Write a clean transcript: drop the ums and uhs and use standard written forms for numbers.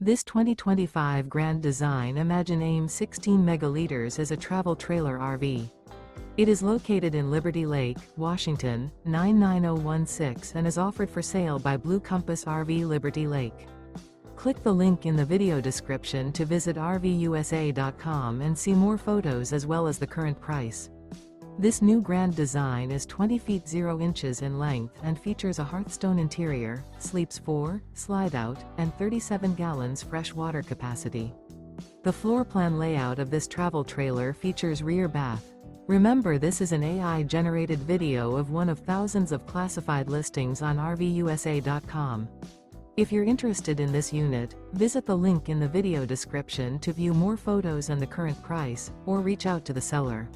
This 2025 Grand Design Imagine AIM 16 megaliters is a travel trailer RV. It is located in Liberty Lake, Washington, 99016 and is offered for sale by Blue Compass RV Liberty Lake. Click the link in the video description to visit RVUSA.com and see more photos as well as the current price. This new Grand Design is 20 feet 0 inches in length and features a HEARTHSTONE interior, sleeps 4, Slideout, and 37 gallons fresh water capacity. The floor plan layout of this travel trailer features rear bath. Remember, this is an AI-generated video of one of thousands of classified listings on RVUSA.com. If you're interested in this unit, visit the link in the video description to view more photos and the current price, or reach out to the seller.